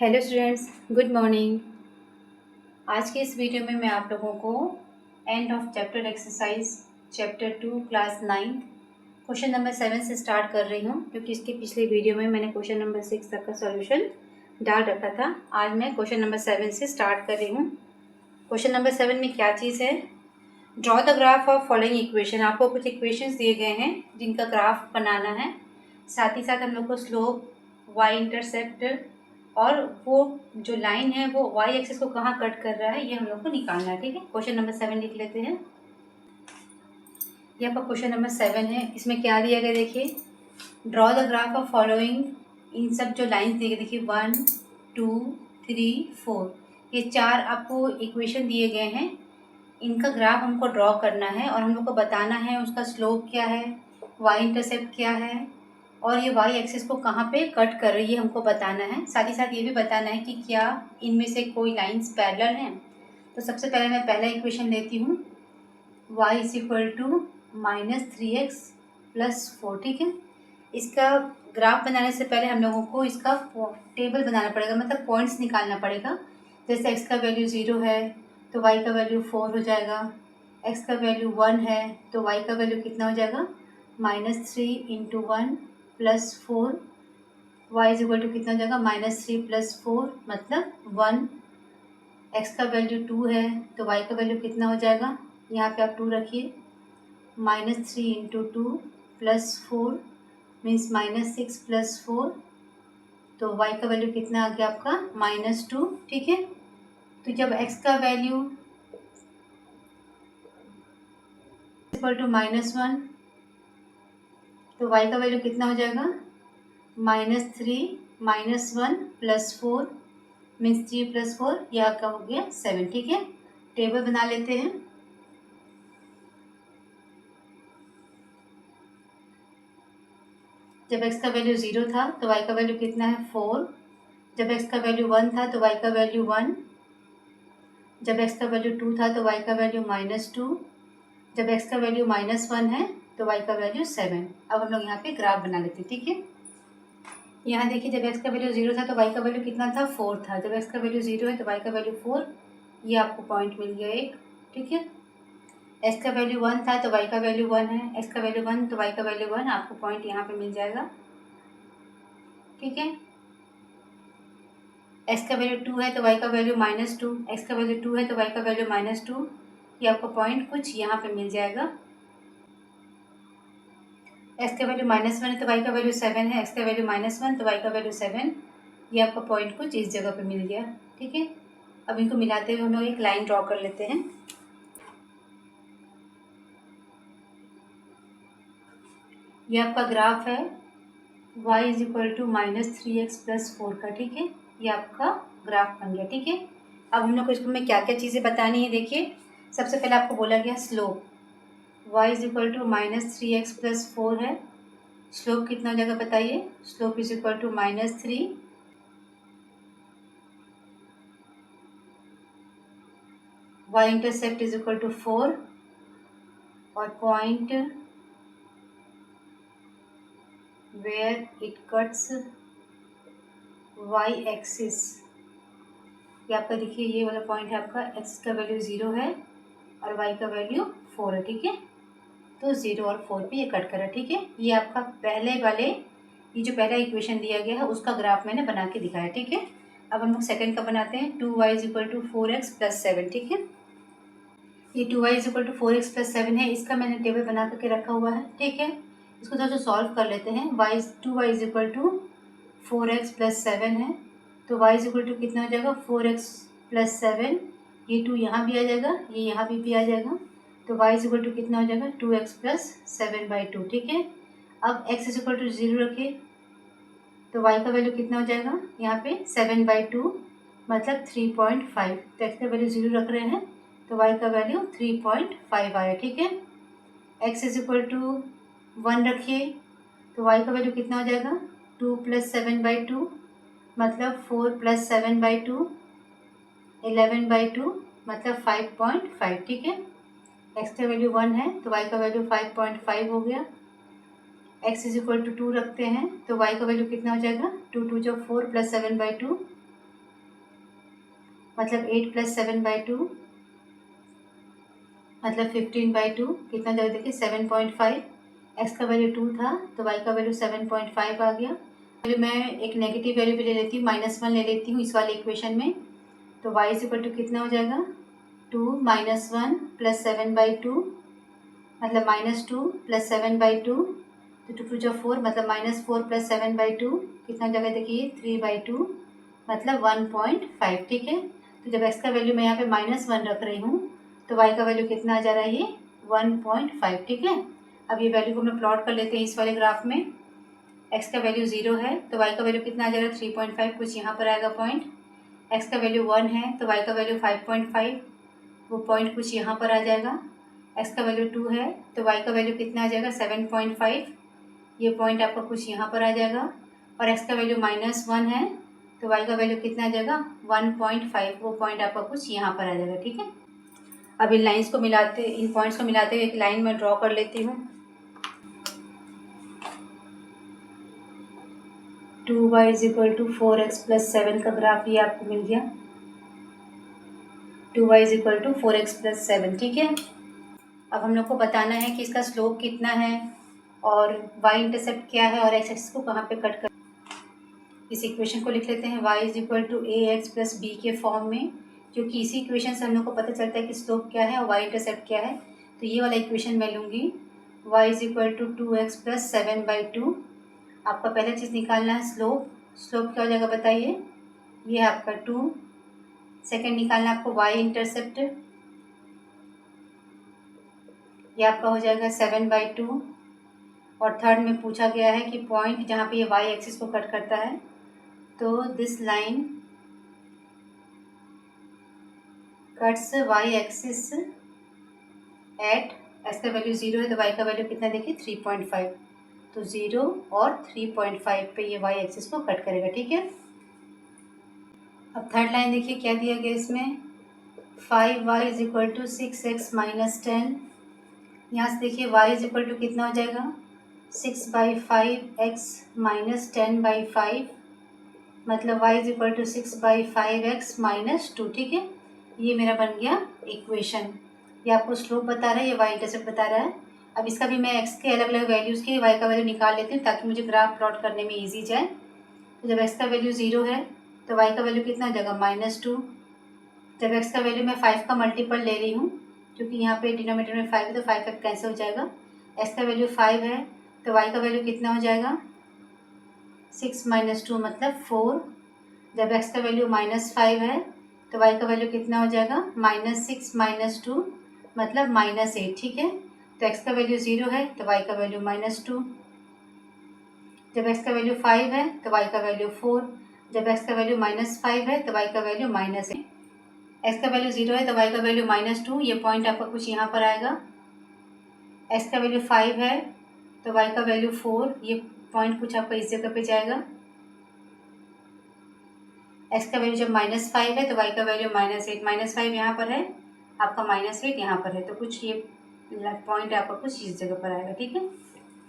Hello students, good morning. आज के इस वीडियो में मैं आप लोगों को end of chapter exercise chapter 2 class 9 question number 7 से स्टार्ट कर रही हूँ, क्योंकि इसके पिछले वीडियो में मैंने क्वेश्चन नंबर 6 तक का सॉल्यूशन डाल रखा था। आज मैं क्वेश्चन नंबर 7 से स्टार्ट कर रही हूँ। क्वेश्चन नंबर 7 में क्या चीज़ है? Draw the graph of following equation. आपको कुछ इक्वेशंस दिए गए हैं जिनका ग्राफ बनाना है। साथ ही साथ हम लोग को स्लोप, वाई इंटरसेप्ट और वो जो लाइन है वो वाई एक्सिस को कहाँ कट कर रहा है ये हम लोग को निकालना है। ठीक है, क्वेश्चन नंबर 7 लिख लेते हैं। ये आपका क्वेश्चन नंबर 7 है। इसमें क्या दिया गया देखिए, draw the graph of following. इन सब जो लाइन्स दिए गए देखिए 1 2 3 4, ये 4 आपको इक्वेशन दिए गए हैं। इनका ग्राफ हमको ड्रॉ करना है और हम लोग को बताना है उसका स्लोप क्या है, वाई इंटरसेप्ट क्या है और ये वाई एक्सिस को कहाँ पे कट कर रही है हमको बताना है। साथ ही साथ ये भी बताना है कि क्या इनमें से कोई लाइंस पैरेलल हैं। तो सबसे पहले मैं पहला इक्वेशन लेती हूँ, y is equal to -3x + 4। ठीक है, इसका ग्राफ बनाने से पहले हम लोगों को इसका टेबल बनाना पड़ेगा, मतलब पॉइंट्स निकालना पड़ेगा। जैसे x का वैल्यू 0 है तो y का वैल्यू 4 हो जाएगा, x का वैल्यू 1 है तो y का वैल्यू कितना हो जाएगा, -3 × 1 + 4। y इज इक्वल टू कितना हो जाएगा, -3 + 4 मतलब 1। x का वैल्यू 2 है तो y का वैल्यू कितना हो जाएगा, यहाँ पे आप 2 रखिए, -3 × 2 + 4 मीन्स -6 + 4, तो y का वैल्यू कितना आ गया आपका, -2। ठीक है, तो जब x का वैल्यू इक्वल टू -1 तो y का वैल्यू कितना हो जाएगा, -3 -1 + 4 मीन्स 3 + 4, यह आपका हो गया 7। ठीक है, टेबल बना लेते हैं। जब x का वैल्यू 0 था तो y का वैल्यू कितना है, 4। जब x का वैल्यू 1 था तो y का वैल्यू 1। जब x का वैल्यू 2 था तो y का वैल्यू -2। जब x का वैल्यू -1 है तो y का वैल्यू 7। अब हम लोग यहाँ पे ग्राफ बना लेते हैं। ठीक है, यहाँ देखिए, जब x का वैल्यू 0 था तो y का वैल्यू कितना था, 4 था। जब x का वैल्यू 0 है तो y का वैल्यू 4, ये आपको पॉइंट मिल गया एक। ठीक है, x का वैल्यू 1 था तो y का वैल्यू 1 है, x का वैल्यू 1 तो y का वैल्यू 1, आपको पॉइंट यहाँ पे मिल जाएगा। ठीक है, x का वैल्यू 2 है तो y का वैल्यू -2, x का वैल्यू 2 है तो y का वैल्यू -2, ये आपको पॉइंट कुछ यहाँ पे मिल जाएगा। x का वैल्यू -1 है तो y का वैल्यू 7 है, x का वैल्यू -1 तो y का वैल्यू 7, ये आपका पॉइंट कुछ इस जगह पे मिल गया। ठीक है, अब इनको मिलाते हुए हम लोग एक लाइन ड्रॉ कर लेते हैं। ये आपका ग्राफ है y is equal to -3x + 4 का। ठीक है, ये आपका ग्राफ बन गया। ठीक है, अब हम लोग को इसमें क्या क्या चीज़ें बतानी है देखिए। सबसे पहले आपको बोला गया slope, y is equal to -3x + 4 है। स्लोप कितना हो जाएगा बताइए, slope is equal to -3, y intercept is equal to 4 और point where it cuts y axis, ये आपका देखिए, ये वाला पॉइंट है आपका, x का वैल्यू 0 है और y का वैल्यू 4 है। ठीक है, तो 0 और 4 पे ये कट कर रहा है। ठीक है, ये आपका पहले वाले, ये जो पहला इक्वेशन दिया गया है उसका ग्राफ मैंने बना के दिखाया। ठीक है, अब हम लोग सेकंड का बनाते हैं, 2y is equal to 4x + 7। ठीक है, ये 2y is equal to 4x + 7 है, इसका मैंने टेबल बना करके रखा हुआ है। ठीक है, इसको थोड़ा सा सॉल्व कर लेते हैं। 2y is equal to 4x + 7 है, तो y इज इक्वल टू कितना हो जाएगा, 4x + 7, ये 2 यहाँ भी आ जाएगा, ये यहाँ भी आ जाएगा, तो y इज इक्वल टू कितना हो जाएगा, 2x + 7/2। ठीक है, अब x इज इक्वल टू 0 रखिए तो y का वैल्यू कितना हो जाएगा, यहाँ पे 7/2 मतलब 3.5, तो x का वैल्यू 0 रख रहे हैं तो y का वैल्यू 3.5 आया। ठीक है, x इज इक्वल टू 1 रखिए तो y का वैल्यू कितना हो जाएगा, 2 + 7/2 मतलब 4 + 7/2, 11/2 मतलब 5.5। ठीक है, x का वैल्यू 1 है तो y का वैल्यू 5.5 हो गया। x इज इक्वल टू 2 रखते हैं तो y का वैल्यू कितना हो जाएगा, 2 × 2 = 4 + 7/2 मतलब 8 + 7/2 मतलब 15/2 कितना जगह देखिए 7.5। एक्स का वैल्यू 2 था तो वाई का वैल्यू 7.5 आ गया। वैल्यू मैं एक नेगेटिव वैल्यू भी ले लेती हूँ, -1 ले लेती हूँ इस वाले इक्वेशन में। तो y = कितना हो जाएगा 2 - 1 + 7/2 मतलब -2 + 7/2 तो 2 × 4 मतलब -4 + 7/2 कितना जगह देखिए 3/2 मतलब 1.5। ठीक है, तो जब x का वैल्यू मैं यहाँ पे -1 रख रही हूँ तो y का वैल्यू कितना आ जा रहा है ये 1.5। ठीक है, अब ये वैल्यू को मैं प्लॉट कर लेते हैं इस वाले ग्राफ में। x का वैल्यू 0 है तो y का वैल्यू कितना आ जाएगा 3.5, कुछ यहाँ पर आएगा पॉइंट। x का वैल्यू 1 है तो y का वैल्यू 5.5, वो पॉइंट कुछ यहाँ पर आ जाएगा। x का वैल्यू 2 है तो y का वैल्यू कितना आ जाएगा 7.5, ये पॉइंट आपका कुछ यहाँ पर आ जाएगा। और x का वैल्यू -1 है तो y का वैल्यू कितना आ जाएगा 1.5, वो पॉइंट आपका कुछ यहाँ पर आ जाएगा। ठीक है, अब इन लाइंस को मिलाते, इन पॉइंट्स को मिलाते हुए एक लाइन में ड्रॉ कर लेती हूँ। 2y = 4x + 7 का ग्राफ ये आपको मिल गया। 2y = 4x + 7। ठीक है, अब हम लोग को बताना है कि इसका स्लोप कितना है और y इंटरसेप्ट क्या है और x एक्सिस को कहाँ पे कट कर। इस इक्वेशन को लिख लेते हैं y = ax + b के फॉर्म में, क्योंकि इसी इक्वेशन से हम लोग को पता चलता है कि स्लोप क्या है और y इंटरसेप्ट क्या है। तो ये वाला इक्वेशन मैं लूँगी y = 2x + 7/2। आपका पहला चीज़ निकालना है स्लोप। स्लोप क्या हो जाएगा बताइए, ये है आपका 2। सेकेंड निकालना है आपको y इंटरसेप्ट, ये आपका हो जाएगा 7/2। और थर्ड में पूछा गया है कि पॉइंट जहाँ पे ये y एक्सिस को कट करता है, तो this line cuts y axis at, x का वैल्यू 0 है तो y का वैल्यू कितना देखिए 3.5, तो 0 और 3.5 पे ये y एक्सिस को कट करेगा। ठीक है, अब थर्ड लाइन देखिए क्या दिया गया इसमें 5y = 6x - 10। यहाँ से देखिए y = कितना हो जाएगा 6/5x - 10/5 मतलब y = 6/5x - 2। ठीक है, ये मेरा बन गया इक्वेशन। ये आपको स्लोप बता रहा है, ये y इंटरसेप्ट बता रहा है। अब इसका भी मैं x के अलग अलग वैल्यूज़ के y का वैल्यू निकाल लेती हूँ ताकि मुझे ग्राफ प्लॉट करने में ईजी जाए। तो जब x का वैल्यू 0 है तो y का वैल्यू कितना हो जाएगा -2। जब x का वैल्यू मैं 5 का मल्टीपल ले रही हूँ, क्योंकि यहाँ पे डिनोमिनेटर में 5 है तो 5 कैंसिल हो जाएगा। x का वैल्यू 5 है तो y का वैल्यू कितना हो जाएगा 6 - 2 मतलब 4। जब x का वैल्यू -5 है तो y का वैल्यू कितना हो जाएगा -6 - 2 मतलब -8। ठीक है, तो x का वैल्यू 0 है तो y का वैल्यू -2। जब x का वैल्यू 5 है तो y का वैल्यू 4। जब x का वैल्यू -5 है तो y का वैल्यू -8। x का वैल्यू 0 है तो y का वैल्यू -2, ये पॉइंट आपका कुछ यहाँ पर आएगा। x का वैल्यू 5 है तो y का वैल्यू 4, ये पॉइंट कुछ आपका इस जगह पे जाएगा। x का वैल्यू जब -5 है तो y का वैल्यू -8, -5 यहाँ पर है आपका, -8 यहाँ पर है, तो कुछ ये पॉइंट आपका कुछ इस जगह पर आएगा। ठीक है,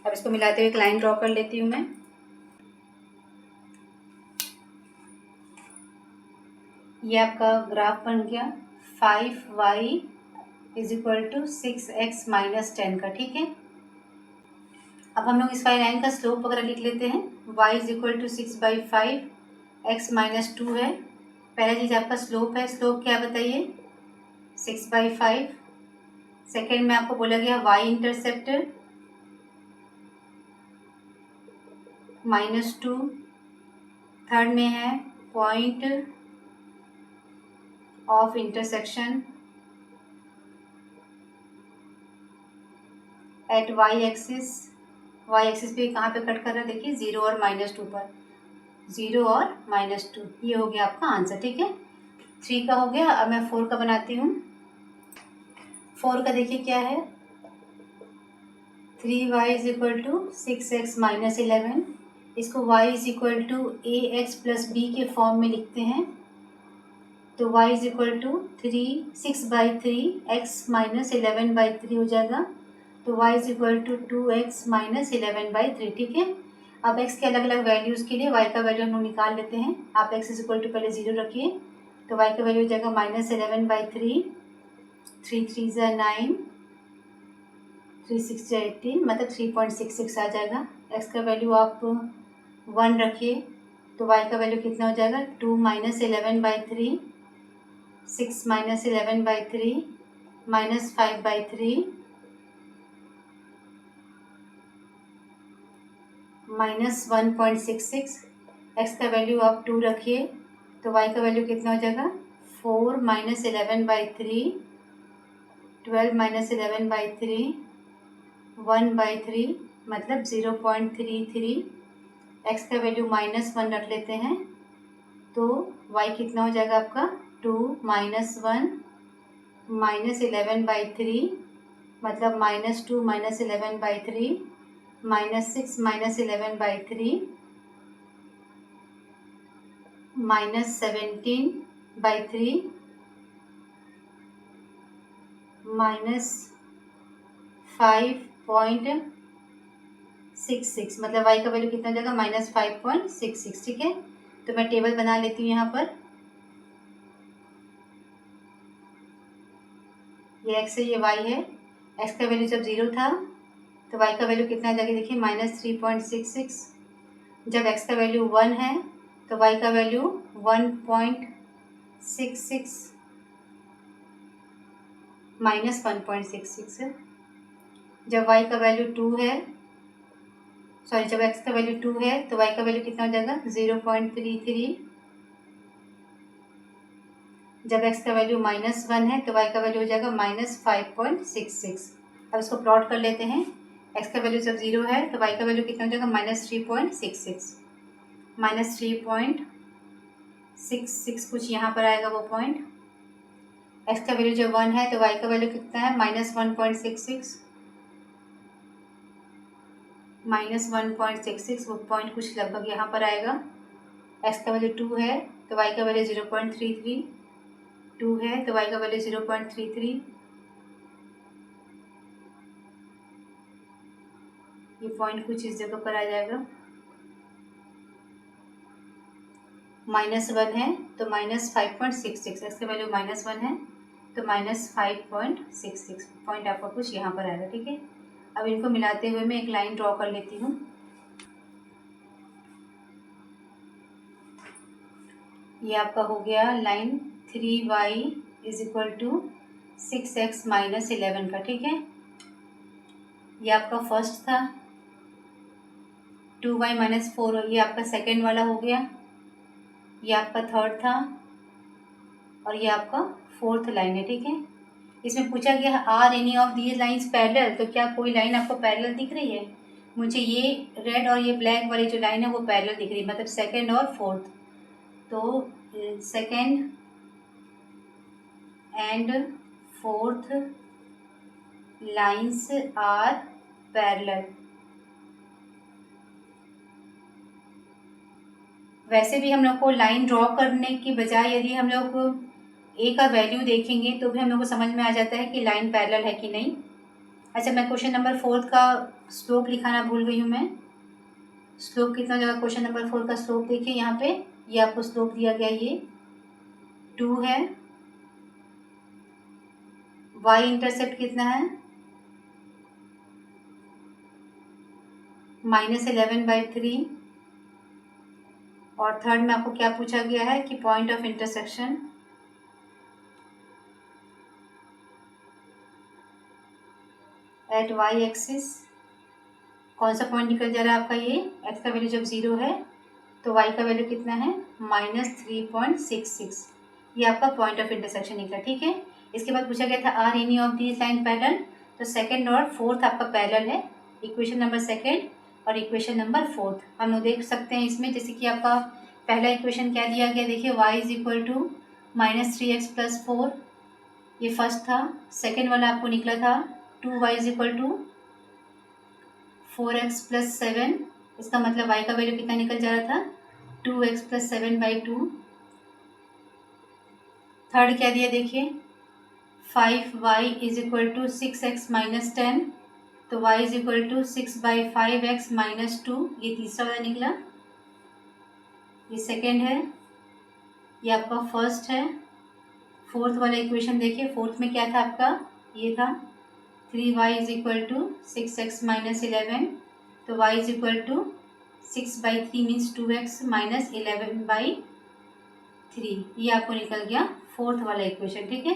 अब इसको मिलाते हुए एक लाइन ड्रॉ कर लेती हूँ मैं। ये आपका ग्राफ बन गया 5y = 6x - 10 का। ठीक है, अब हम लोग इस वाली लाइन का स्लोप वगैरह लिख लेते हैं। y = 6/5 x - 2 है। पहला चीज़ आपका स्लोप है, स्लोप क्या बताइए 6/5। सेकेंड में आपको बोला गया y इंटरसेप्ट -2। थर्ड में है point of intersection at y axis पे कहाँ पे कट कर रहा है देखिए 0 और -2 पर, 0 और -2, ये हो गया आपका आंसर। ठीक है, 3 का हो गया। अब मैं 4 का बनाती हूँ। 4 का देखिए क्या है 3y = 6x - 11। इसको y = ax + b के फॉर्म में लिखते हैं, तो y = 6/3x - 11/3 हो जाएगा, तो y = 2x - 11/3। ठीक है, अब x के अलग अलग वैल्यूज़ के लिए y का वैल्यू हम लोग निकाल लेते हैं। आप x = पहले 0 रखिए, तो y का वैल्यू हो जाएगा -11/3, 3 3 ज़ा 9, 3 6 ज़ा 18, मतलब 3.66 आ जाएगा। x का वैल्यू आप 1 रखिए तो y का वैल्यू कितना हो जाएगा 2 - 11/3, 6 - 11/3, -5/3, -1.66। x का वैल्यू आप 2 रखिए तो y का वैल्यू कितना हो जाएगा 4 - 11/3, 12 - 11/3, 1/3, मतलब 0.33। x का वैल्यू -1 रख लेते हैं तो y कितना हो जाएगा आपका 2 - 1 -11/3, मतलब -2 - 11/3, -6 - 11/3, -17/3, -5.66, मतलब y का वैल्यू कितना हो जाएगा -5.66। ठीक है, तो मैं टेबल बना लेती हूँ यहाँ पर। ये x है, ये y है। x का वैल्यू जब 0 था तो y का वैल्यू कितना आ जाएगा देखिए -3.66। जब x का वैल्यू 1 है तो y का वैल्यू 1.66 -1.66 है। जब y का वैल्यू 2 है, सॉरी जब x का वैल्यू 2 है तो y का वैल्यू कितना हो जाएगा 0.33। जब x का वैल्यू -1 है तो y का वैल्यू हो जाएगा -5.66। अब इसको प्लॉट कर लेते हैं। x का वैल्यू जब 0 है तो y का वैल्यू कितना हो जाएगा -3.66, -3.66 कुछ यहाँ पर आएगा वो पॉइंट। x का वैल्यू जब 1 है तो y का वैल्यू कितना है -1.66, -1.66 वो पॉइंट कुछ लगभग यहाँ पर आएगा। x का वैल्यू 2 है तो y का वैल्यू 0.33, 2 है तो y का वैल्यू 0.33, ये पॉइंट कुछ इस जगह पर आ जाएगा। -1 है तो -5.66, x का वैल्यू -1 है तो -5.66 पॉइंट आपका कुछ यहाँ पर आएगा। ठीक है, अब इनको मिलाते हुए मैं एक लाइन ड्रॉ कर लेती हूँ। ये आपका हो गया लाइन 3y = 6x - 11 का। ठीक है, ये आपका फर्स्ट था। 2y - 4 ये आपका सेकेंड वाला हो गया। ये आपका थर्ड था और ये आपका फोर्थ लाइन है। ठीक है, इसमें पूछा गया are any of these lines parallel, तो क्या कोई लाइन आपको पैरेलल दिख रही है? मुझे ये रेड और ये ब्लैक वाली जो लाइन है वो पैरेलल दिख रही है, मतलब सेकेंड और फोर्थ। तो second and fourth lines are parallel. वैसे भी हम लोग को लाइन ड्रॉ करने की बजाय यदि हम लोग ए का वैल्यू देखेंगे तो भी हम लोग को समझ में आ जाता है कि लाइन पैरेलल है कि नहीं। अच्छा, मैं क्वेश्चन नंबर 4 का स्लोप लिखाना भूल गई हूँ। मैं स्लोप कितना जगह क्वेश्चन नंबर 4 का स्लोप देखिए यहाँ पे, ये आपको स्लोप दिया गया, ये 2 है। y इंटरसेप्ट कितना है -11/3। और थर्ड में आपको क्या पूछा गया है कि point of intersection at y axis, कौन सा पॉइंट निकल जा रहा है आपका? ये x का वैल्यू जब 0 है तो y का वैल्यू कितना है -3.66, ये आपका पॉइंट ऑफ इंटरसेक्शन निकला। ठीक है, इसके बाद पूछा गया था are any of these line parallel, तो सेकंड और फोर्थ आपका पैरेलल है। इक्वेशन नंबर सेकंड और इक्वेशन नंबर फोर्थ हम लोग देख सकते हैं इसमें। जैसे कि आपका पहला इक्वेशन क्या दिया गया देखिए, y = -3x + 4, ये फर्स्ट था। सेकेंड वाला आपको निकला था 2y = 4x + 7, इसका मतलब y का वैल्यू कितना निकल जा रहा था 2x + 7/2। थर्ड क्या दिया देखिए 5y = 6x - 10, तो y = 6/5x - 2, ये तीसरा वाला निकला, ये सेकेंड है। ये आपका फर्स्ट है। फोर्थ वाला इक्वेशन देखिए, फोर्थ में क्या था आपका, ये था 3y is equal to 6x minus 11, तो y is equal to 6/3 means 2x minus 11/3, ये आपको निकल गया फोर्थ वाला इक्वेशन। ठीक है,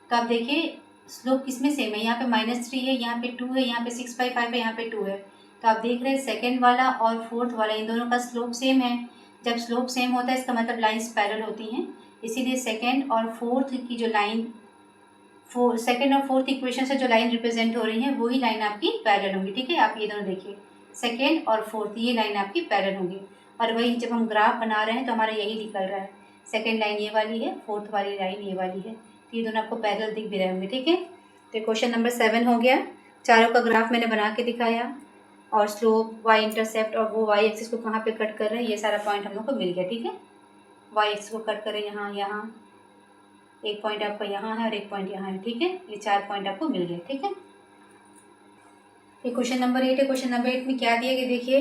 तो आप देखिए स्लोप किसमें सेम है, यहाँ पे -3 है, यहाँ पे 2 है, यहाँ पे 6/5 है, यहाँ पे 2 है। तो आप देख रहे हैं सेकेंड वाला और फोर्थ वाला इन दोनों का स्लोप सेम है। जब स्लोप सेम होता है इसका मतलब लाइंस पैरेलल होती हैं, इसीलिए सेकेंड और फोर्थ की जो लाइन, सेकेंड और फोर्थ इक्वेशन से जो लाइन रिप्रेजेंट हो रही है वही लाइन आपकी पैरेलल होंगी। ठीक है, आप ये दोनों देखिए, सेकेंड और फोर्थ ये लाइन आपकी पैरेलल होंगी। और वही जब हम ग्राफ बना रहे हैं तो हमारा यही निकल रहा है, सेकेंड लाइन ये वाली है, फोर्थ वाली लाइन ये वाली है, तो ये दोनों आपको पैरेलल दिख भी रहे होंगे। ठीक है, तो क्वेश्चन नंबर 7 हो गया। चारों का ग्राफ मैंने बना के दिखाया और स्लोप, वाई इंटरसेप्ट और वो वाई एक्सिस को कहाँ पे कट कर रहे हैं, ये सारा पॉइंट हम लोग को मिल गया। ठीक है, वाई एक्सिस को कट करें यहाँ, यहाँ एक पॉइंट आपका यहाँ है और एक पॉइंट यहाँ है। ठीक है, ये 4 पॉइंट आपको मिल गए। ठीक है, ये क्वेश्चन नंबर 8 है। क्वेश्चन नंबर 8 में क्या दिया गया देखिए,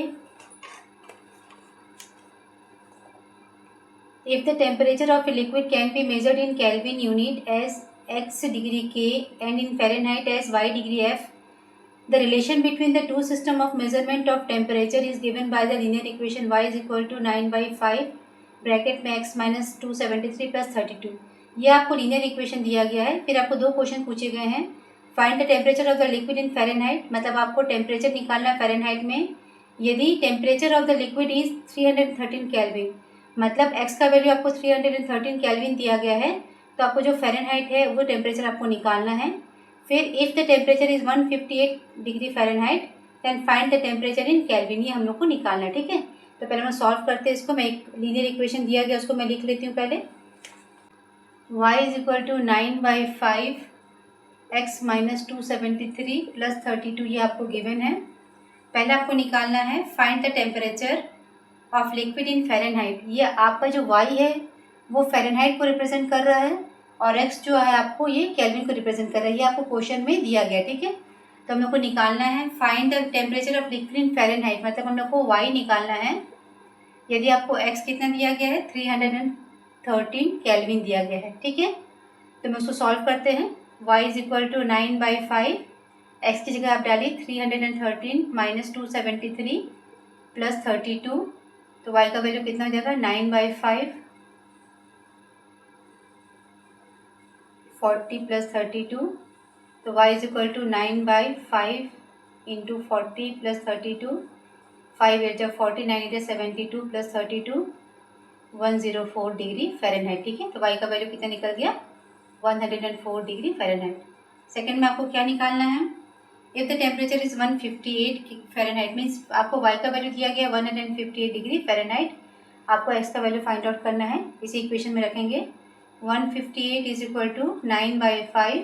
if the temperature of a liquid can be measured in Kelvin unit as x degree K and in Fahrenheit as y degree F, the relation between the two system of measurement of temperature is given by the linear equation y is equal to 9/5 bracket में x minus 273 plus 32। ये आपको linear equation दिया गया है। फिर आपको दो question पूछे गए हैं, find the temperature of the liquid in Fahrenheit, मतलब आपको टेम्परेचर निकालना है फ़ारेनहाइट में। यदि temperature of the liquid is 313 kelvin, मतलब x का वैल्यू आपको 313 केल्विन दिया गया है, तो आपको जो फ़ारेनहाइट है वो टेम्परेचर आपको निकालना है। फिर if the temperature is 158 degree Fahrenheit then find the temperature in Kelvin, ये हम लोग को निकालना है। ठीक है, तो पहले हम सॉल्व करते हैं इसको। मैं एक लीनियर इक्वेशन दिया गया उसको मैं लिख लेती हूँ पहले। y is equal to 9/5 x minus 273 plus 32, ये आपको गिवन है। पहले आपको निकालना है find the temperature of liquid in Fahrenheit. ये आपका जो y है वो फ़ारेनहाइट को रिप्रेजेंट कर रहा है और x जो है आपको ये केल्विन को रिप्रेजेंट कर रहा है, ये आपको क्वेश्चन में दिया गया। ठीक है, तो हम लोग को निकालना है find the temperature of liquid in Fahrenheit, मतलब हम लोग को y निकालना है। यदि आपको x कितना दिया गया है, 313 केल्विन दिया गया है। ठीक है, तो मैं उसको सॉल्व करते हैं। y is equal to 9/5, x की जगह आप डालिए 313 माइनस 273 प्लस 32, तो y का वैल्यू कितना हो जाएगा 9/5 40 प्लस 32, तो y is equal to 9/5 into 40 plus 32, 5 8 जब 49 8 72 प्लस 32, 104 डिग्री फ़ारेनहाइट। ठीक है, तो y का वैल्यू कितना निकल गया 104 डिग्री फ़ारेनहाइट। सेकेंड में आपको क्या निकालना है, if the temperature is 158 Fahrenheit means आपको y का वैल्यू दिया गया 158 डिग्री फ़ारेनहाइट, आपको x का वैल्यू फाइंड आउट करना है। इसी इक्वेशन में रखेंगे 158 is equal to 9/5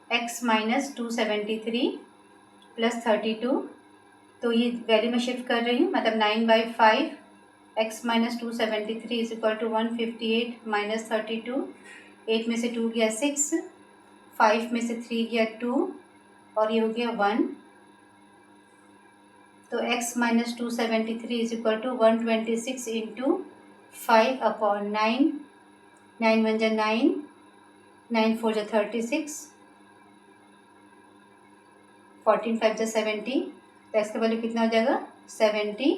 x minus 273 plus 32, तो ये वैल्यू में शिफ्ट कर रही हूँ, मतलब 9/5 x minus 273 is equal to 158 minus 32, 8 में से 2 गया 6, 5 में से 3 गया 2 और ये हो गया 1, तो x minus 273 is equal to 126 into 5/9, 9 1 जा 9, 9 4 जा 36, 14 5 जा 70, तो x का वैल्यू कितना हो जाएगा 70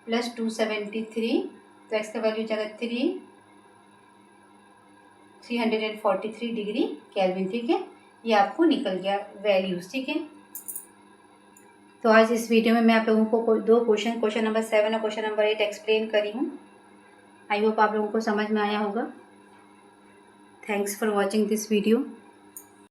प्लस 273, तो x का वैल्यू हो जाएगा 343 डिग्री केल्विन। ठीक है, ये आपको निकल गया वैल्यूज़। ठीक है, तो आज इस वीडियो में मैं आप लोगों को दो क्वेश्चन नंबर 7 और क्वेश्चन नंबर 8 एक्सप्लेन करी हूँ। आई होप आप लोगों को समझ में आया होगा। Thanks for watching this video.